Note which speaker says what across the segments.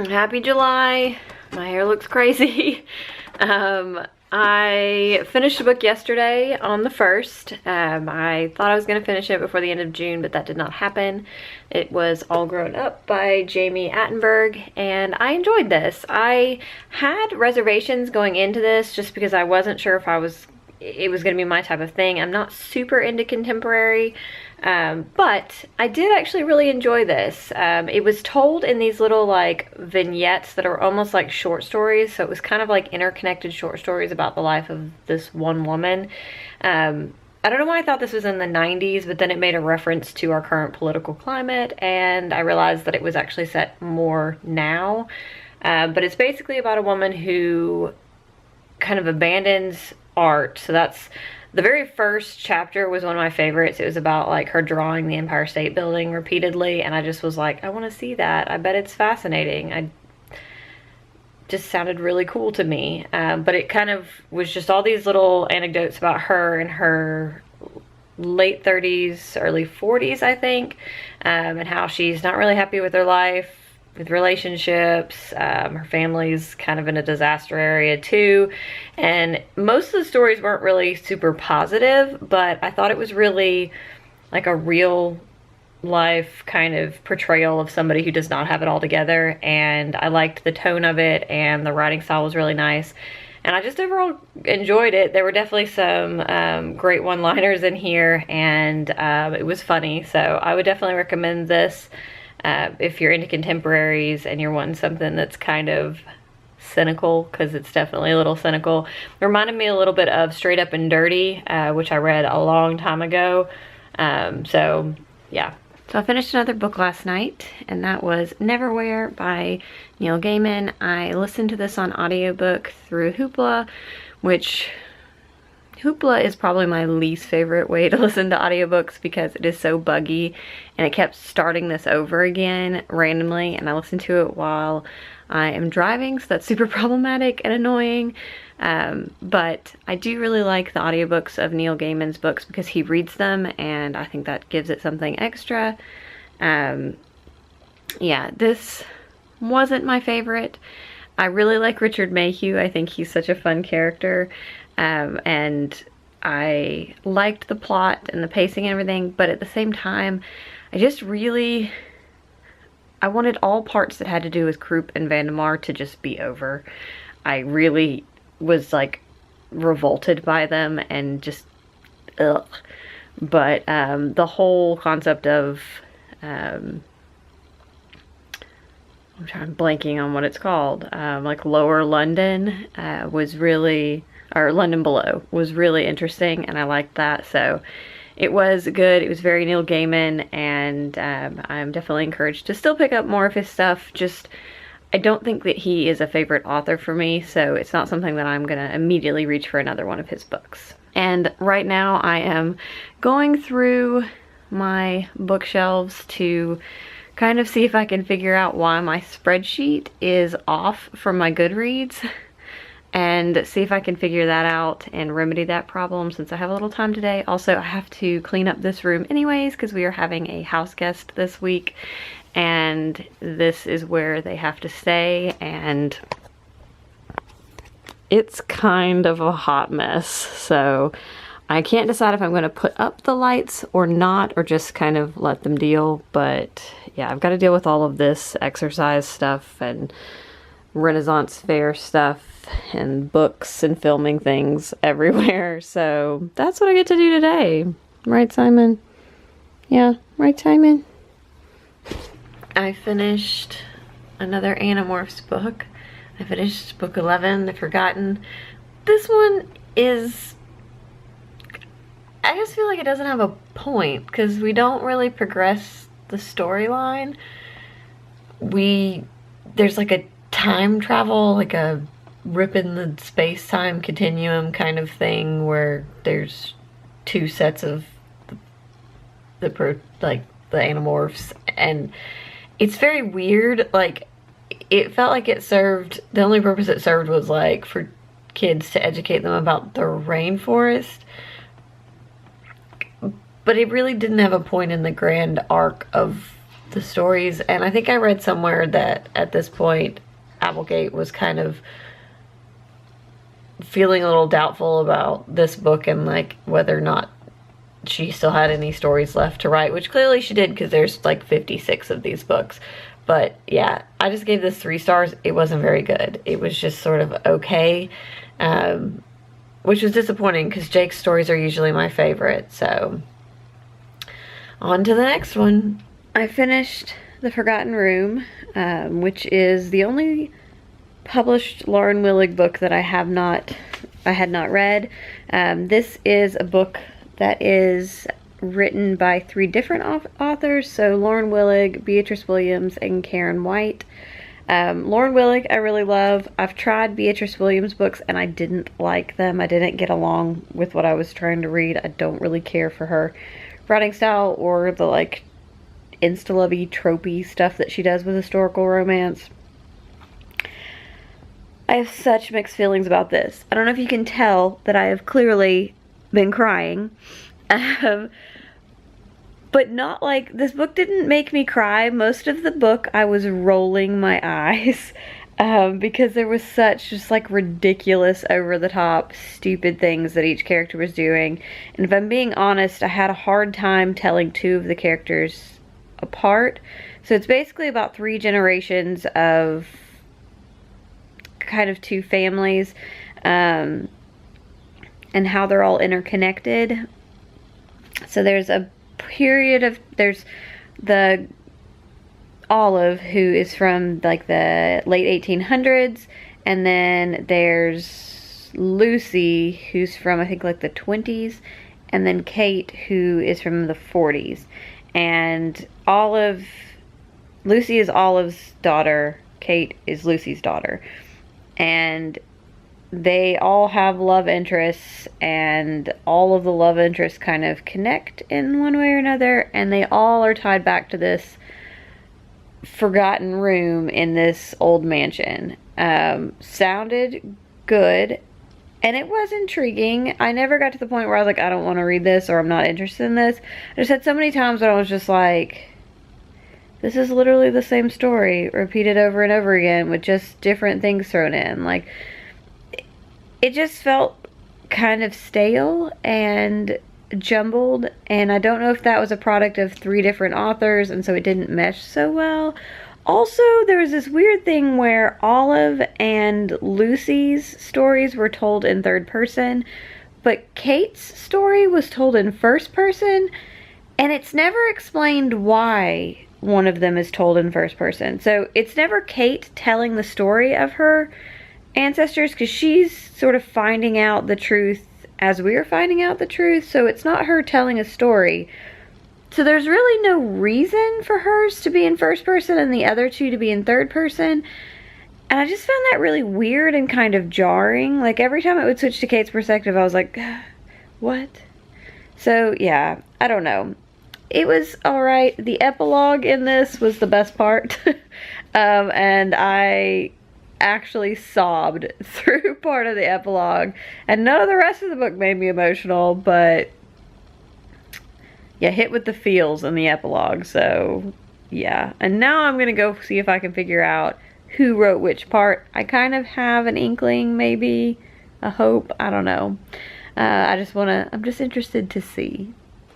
Speaker 1: Happy July. My hair looks crazy. I finished a book yesterday on the 1st. I thought I was going to finish it before the end of June, but that did not happen. It was All Grown Up by Jamie Attenberg, and I enjoyed this. I had reservations going into this just because I wasn't sure if it was going to be my type of thing. I'm not super into contemporary, but I did actually really enjoy this. It was told in these little like vignettes that are almost like short stories, so it was kind of like interconnected short stories about the life of this one woman. I don't know why I thought this was in the 90s, but then it made a reference to our current political climate, and I realized that it was actually set more now. But it's basically about a woman who kind of abandons art. So that's the very first chapter was one of my favorites. It was about like her drawing the Empire State Building repeatedly, and I just was like, I want to see that. I bet it's fascinating. Just sounded really cool to me. But it kind of was just all these little anecdotes about her in her late 30s, early 40s, I think, and how she's not really happy with her life, with relationships. Her family's kind of in a disaster area too, and most of the stories weren't really super positive, but I thought it was really like a real life kind of portrayal of somebody who does not have it all together, and I liked the tone of it, and the writing style was really nice, and I just overall enjoyed it. There were definitely some great one-liners in here, and it was funny, so I would definitely recommend this. If you're into contemporaries and you're wanting something that's kind of cynical, because it's definitely a little cynical. It reminded me a little bit of Straight Up and Dirty, which I read a long time ago. So yeah. So I finished another book last night, and that was Neverwhere by Neil Gaiman. I listened to this on audiobook through Hoopla, which Hoopla is probably my least favorite way to listen to audiobooks because it is so buggy, and it kept starting this over again randomly, and I listened to it while I am driving, so that's super problematic and annoying. But I do really like the audiobooks of Neil Gaiman's books because he reads them, and I think that gives it something extra. Yeah, this wasn't my favorite. I really like Richard Mayhew. I think he's such a fun character. And I liked the plot and the pacing and everything, but at the same time, I wanted all parts that had to do with Kroop and Vandemar to just be over. I really was like revolted by them and just ugh. But the whole concept of I'm blanking on what it's called, like Lower London was really, or London Below was really interesting, and I liked that. So it was good. It was very Neil Gaiman, and I'm definitely encouraged to still pick up more of his stuff. Just, I don't think that he is a favorite author for me, so it's not something that I'm gonna immediately reach for another one of his books. And right now I am going through my bookshelves to kind of see if I can figure out why my spreadsheet is off from my Goodreads, and see if I can figure that out and remedy that problem since I have a little time today. Also, I have to clean up this room anyways because we are having a house guest this week, and this is where they have to stay, and it's kind of a hot mess. So I can't decide if I'm going to put up the lights or not, or just kind of let them deal. But yeah, I've got to deal with all of this exercise stuff and Renaissance fair stuff and books and filming things everywhere. So that's what I get to do today. Right, Simon? Yeah, right, Simon? I finished another Animorphs book. I finished book 11, The Forgotten. This one is, I just feel like it doesn't have a point because we don't really progress the storyline. There's like a time travel, like a rip in the space-time continuum kind of thing where there's two sets of the Animorphs, and it's very weird. Like, it felt like it served, the only purpose it served was like for kids to educate them about the rainforest, but it really didn't have a point in the grand arc of the stories. And I think I read somewhere that at this point Applegate was kind of feeling a little doubtful about this book and like whether or not she still had any stories left to write, which clearly she did because there's like 56 of these books. But yeah, I just gave this 3 stars. It wasn't very good. It was just sort of okay, which was disappointing because Jake's stories are usually my favorite. So on to the next one. I finished The Forgotten Room, which is the only published Lauren Willig book that I had not read. This is a book that is written by 3 different authors, so Lauren Willig, Beatrice Williams, and Karen White. Lauren Willig I really love. I've tried Beatrice Williams books and I didn't like them. I didn't get along with what I was trying to read. I don't really care for her writing style or the like insta-lovey, tropey stuff that she does with historical romance. I have such mixed feelings about this. I don't know if you can tell that I have clearly been crying. But not like, this book didn't make me cry. Most of the book I was rolling my eyes because there was such just like ridiculous, over the top, stupid things that each character was doing. And if I'm being honest, I had a hard time telling 2 of the characters apart. So it's basically about 3 generations of kind of 2 families, and how they're all interconnected. So there's a period of, there's the Olive, who is from like the late 1800s, and then there's Lucy, who's from I think like the 20s, and then Kate, who is from the 40s. And Lucy is Olive's daughter, Kate is Lucy's daughter. And they all have love interests, and all of the love interests kind of connect in one way or another, and they all are tied back to this forgotten room in this old mansion. Sounded good, and it was intriguing. I never got to the point where I was like, I don't want to read this, or I'm not interested in this. I just had so many times where I was just like, this is literally the same story repeated over and over again with just different things thrown in. Like, it just felt kind of stale and jumbled, and I don't know if that was a product of 3 different authors and so it didn't mesh so well. Also, there was this weird thing where Olive and Lucy's stories were told in 3rd person, but Kate's story was told in 1st person, and it's never explained why one of them is told in 1st person. So it's never Kate telling the story of her ancestors, because she's sort of finding out the truth as we're finding out the truth, so it's not her telling a story. So there's really no reason for hers to be in 1st person and the other 2 to be in 3rd person, and I just found that really weird and kind of jarring. Like, every time it would switch to Kate's perspective, I was like, what? So yeah, I don't know. It was alright. The epilogue in this was the best part. And I actually sobbed through part of the epilogue, and none of the rest of the book made me emotional, but yeah, hit with the feels in the epilogue. So yeah, and now I'm gonna go see if I can figure out who wrote which part. I kind of have an inkling, maybe a hope, I don't know. I'm just interested to see.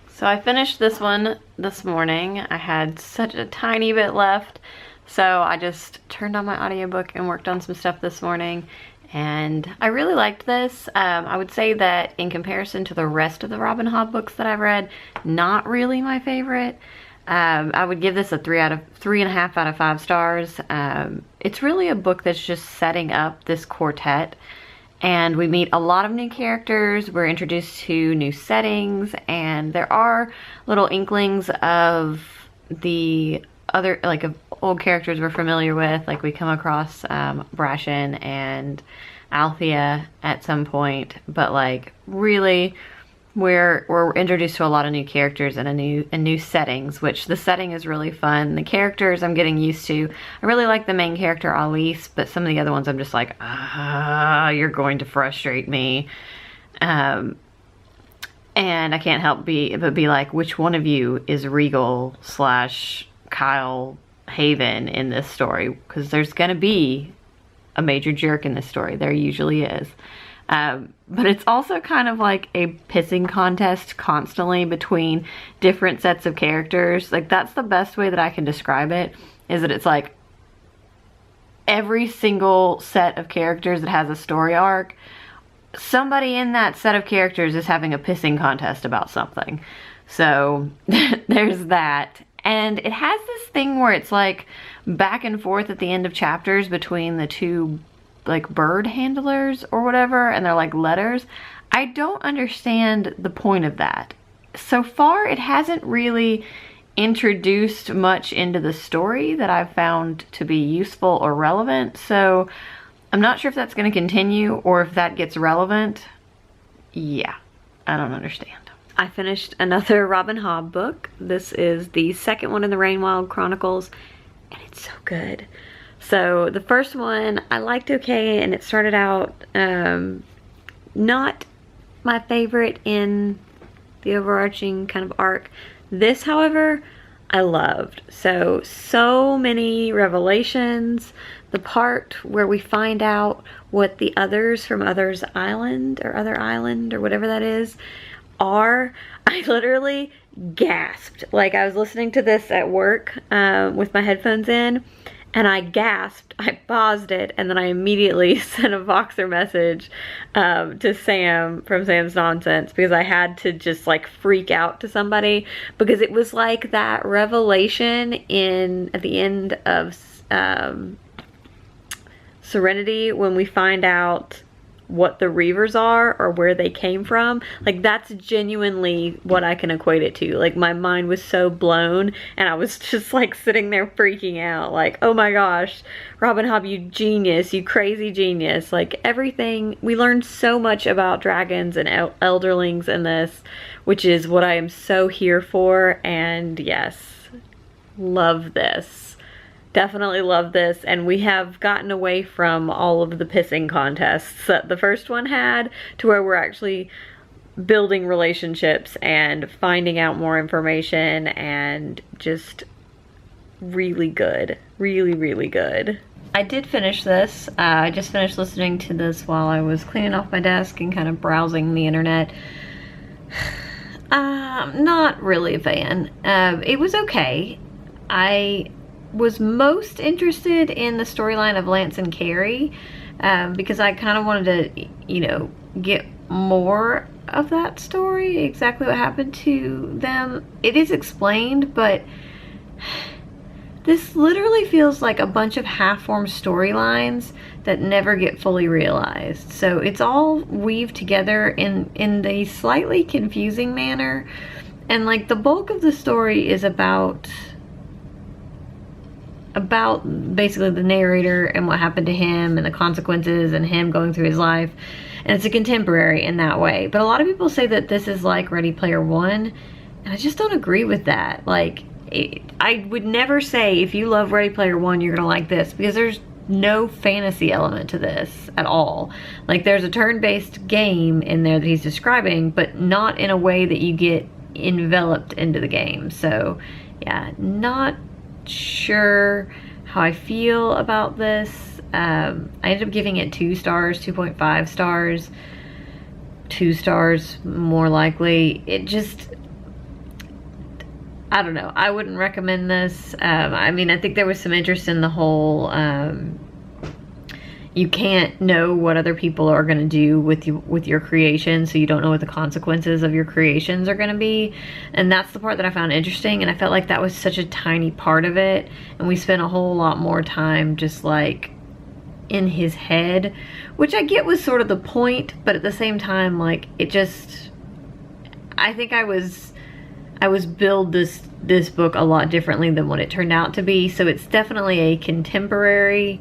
Speaker 1: So I finished this one this morning. I had such a tiny bit left, so I just turned on my audiobook and worked on some stuff this morning, and I really liked this. I would say that in comparison to the rest of the Robin Hobb books that I've read, not really my favorite. I would give this a 3.5 out of 5 stars. It's really a book that's just setting up this quartet, and we meet a lot of new characters. We're introduced to new settings, and there are little inklings of the other, like, of old characters we're familiar with. Like, we come across Brashen and Althea at some point, but like, really we're introduced to a lot of new characters and new settings, which the setting is really fun. The characters I'm getting used to. I really like the main character Alice, but some of the other ones I'm just like, you're going to frustrate me. And I can't help but be like, which one of you is Regal / Kyle Haven in this story, because there's gonna be a major jerk in this story. There usually is. But it's also kind of like a pissing contest constantly between different sets of characters. Like, that's the best way that I can describe it, is that it's like every single set of characters that has a story arc, somebody in that set of characters is having a pissing contest about something. So there's that. And it has this thing where it's like back and forth at the end of chapters between the two like bird handlers or whatever, and they're like letters. I don't understand the point of that. So far it hasn't really introduced much into the story that I've found to be useful or relevant, so I'm not sure if that's going to continue or if that gets relevant. Yeah, I don't understand. I finished another Robin Hobb book. This is the second one in the Rainwild Chronicles, and it's so good. So the first one I liked okay, and it started out not my favorite in the overarching kind of arc. This, however, I loved. So many revelations. The part where we find out what the others from Other Island or whatever that is are, I literally gasped. Like, I was listening to this at work with my headphones in, and I gasped. I paused it, and then I immediately sent a Voxer message to Sam from Sam's Nonsense, because I had to just like freak out to somebody, because it was like that revelation at the end of Serenity, when we find out what the Reavers are or where they came from. Like, that's genuinely what I can equate it to. Like, my mind was so blown, and I was just like sitting there freaking out, like, oh my gosh, Robin Hobb, you genius, you crazy genius. Like, everything, we learned so much about dragons and elderlings in this, which is what I am so here for. And yes, love this. Definitely love this, and we have gotten away from all of the pissing contests that the first one had, to where we're actually building relationships and finding out more information, and just really good. Really good. I did finish this. I just finished listening to this while I was cleaning off my desk and kind of browsing the internet. Not really a fan. It was okay. I was most interested in the storyline of Lance and Carrie, because I kind of wanted to, you know, get more of that story, exactly what happened to them. It is explained, but this literally feels like a bunch of half-formed storylines that never get fully realized. So it's all weaved together in the slightly confusing manner, and like the bulk of the story is about basically the narrator and what happened to him and the consequences and him going through his life, and it's a contemporary in that way. But a lot of people say that this is like Ready Player One, and I just don't agree with that. Like, I would never say if you love Ready Player One you're gonna like this, because there's no fantasy element to this at all. Like, there's a turn-based game in there that he's describing, but not in a way that you get enveloped into the game. So yeah, not sure how I feel about this. I ended up giving it 2 stars, 2.5 stars, 2 stars more likely. It just, I don't know. I wouldn't recommend this. I mean, I think there was some interest in the whole you can't know what other people are going to do with your creation, so you don't know what the consequences of your creations are going to be. And that's the part that I found interesting, and I felt like that was such a tiny part of it, and we spent a whole lot more time just like in his head, which I get was sort of the point, but at the same time, like, it just, I think I was billed this book a lot differently than what it turned out to be. So it's definitely a contemporary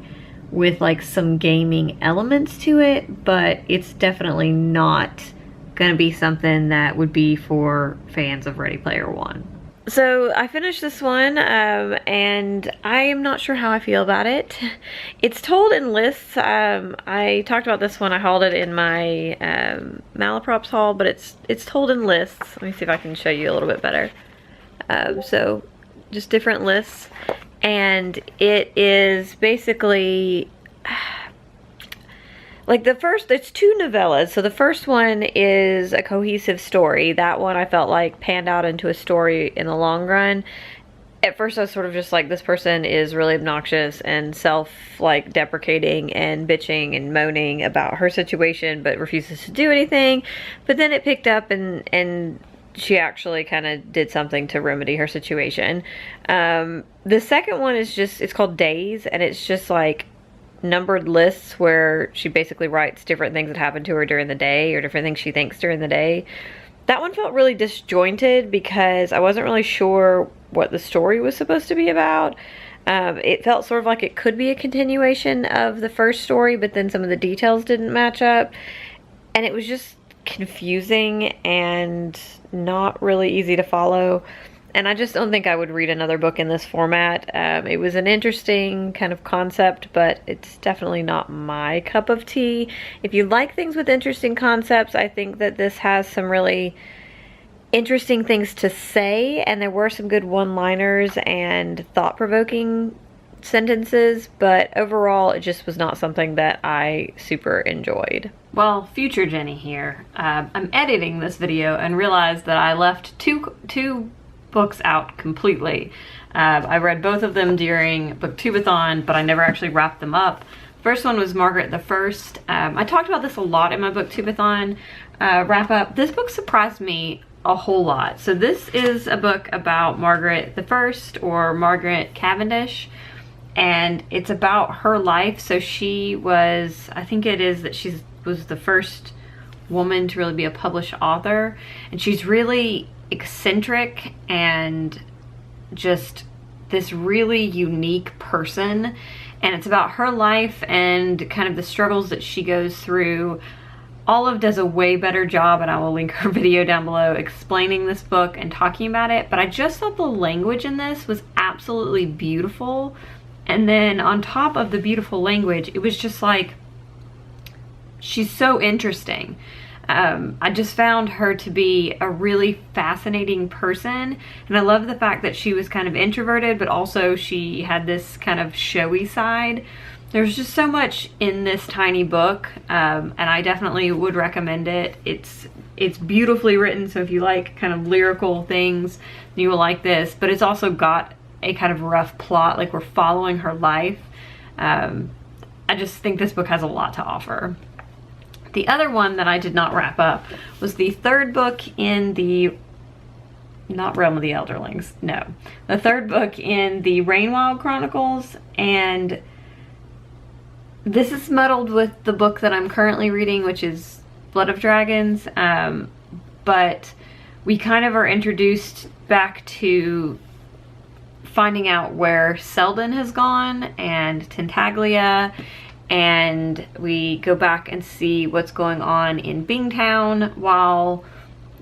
Speaker 1: with like some gaming elements to it, but it's definitely not gonna be something that would be for fans of Ready Player One. So I finished this one, and I am not sure how I feel about it. It's told in lists. I talked about this one. I hauled it in my Malaprops haul, but it's told in lists. Let me see if I can show you a little bit better. So just different lists. And it is basically like it's 2 novellas. So the first one is a cohesive story. That one I felt like panned out into a story in the long run. At first I was sort of just like, this person is really obnoxious and deprecating and bitching and moaning about her situation, but refuses to do anything. But then it picked up and she actually kind of did something to remedy her situation. The second one is it's called Days, and it's just like numbered lists where she basically writes different things that happened to her during the day or different things she thinks during the day. That one felt really disjointed because I wasn't really sure what the story was supposed to be about. It felt sort of like it could be a continuation of the first story, but then some of the details didn't match up. And it was just confusing and not really easy to follow. And I just don't think I would read another book in this format. It was an interesting kind of concept, but it's definitely not my cup of tea. If you like things with interesting concepts, I think that this has some really interesting things to say, and there were some good one-liners and thought-provoking sentences, but overall it just was not something that I super enjoyed.
Speaker 2: Well, future Jenny here. I'm editing this video and realized that I left two books out completely. I read both of them during Booktubeathon, but I never actually wrapped them up. First one was Margaret the First. I talked about this a lot in my Booktubeathon wrap up. This book surprised me a whole lot. So this is a book about Margaret the First, or Margaret Cavendish, and it's about her life. So she was, I think it is that she was the first woman to really be a published author, and she's really eccentric and just this really unique person, and it's about her life and kind of the struggles that she goes through. Olive does a way better job, and I will link her video down below, explaining this book and talking about it, but I just thought the language in this was absolutely beautiful. And then on top of the beautiful language, it was just like, she's so interesting. I just found her to be a really fascinating person, and I love the fact that she was kind of introverted, but also she had this kind of showy side. There's just so much in this tiny book, and I definitely would recommend it. It's beautifully written, so if you like kind of lyrical things, you will like this, but it's also got a kind of rough plot, like we're following her life. I just think this book has a lot to offer. The other one that I did not wrap up was the third book in the, not Realm of the Elderlings, no. The third book in the Rainwild Chronicles, and this is muddled with the book that I'm currently reading, which is Blood of Dragons, but we kind of are introduced back to finding out where Selden has gone and Tintaglia, and we go back and see what's going on in Bingtown while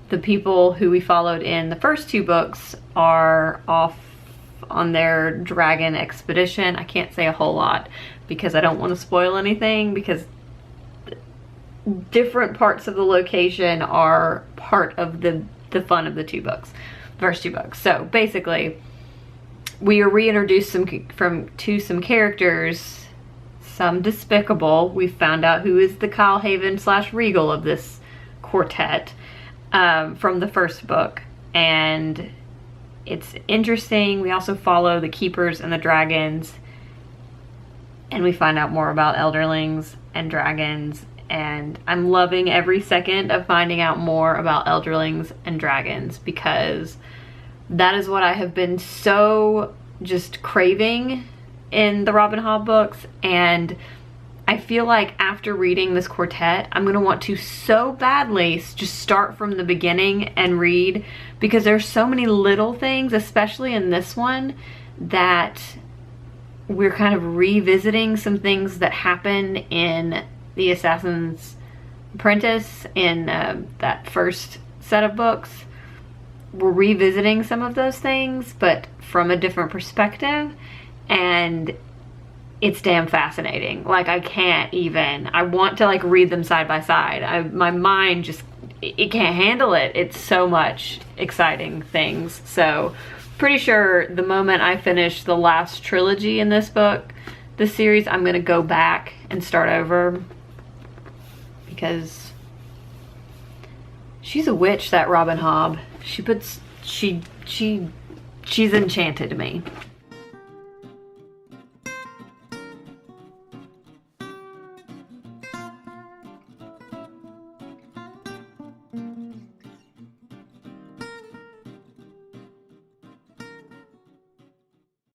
Speaker 2: the people who we followed in the first 2 books are off on their dragon expedition. I can't say a whole lot because I don't want to spoil anything, because different parts of the location are part of the fun of the 2 books, first 2 books. So basically, we are reintroduced to some characters, some despicable. We found out who is the Kyle Haven / Regal of this quartet from the first book, and it's interesting. We also follow the keepers and the dragons, and we find out more about elderlings and dragons, and I'm loving every second of finding out more about elderlings and dragons, because that is what I have been so just craving in the Robin Hobb books, and I feel like after reading this quartet, I'm gonna want to so badly just start from the beginning and read, because there's so many little things, especially in this one, that we're kind of revisiting some things that happen in The Assassin's Apprentice in that first set of books. We're revisiting some of those things, but from a different perspective, and it's damn fascinating. Like, I want to like read them side by side. My mind just, it can't handle it. It's so much exciting things. So pretty sure the moment I finish the last trilogy in this book, this series, I'm gonna go back and start over, because she's a witch, that Robin Hobb. She's enchanted me.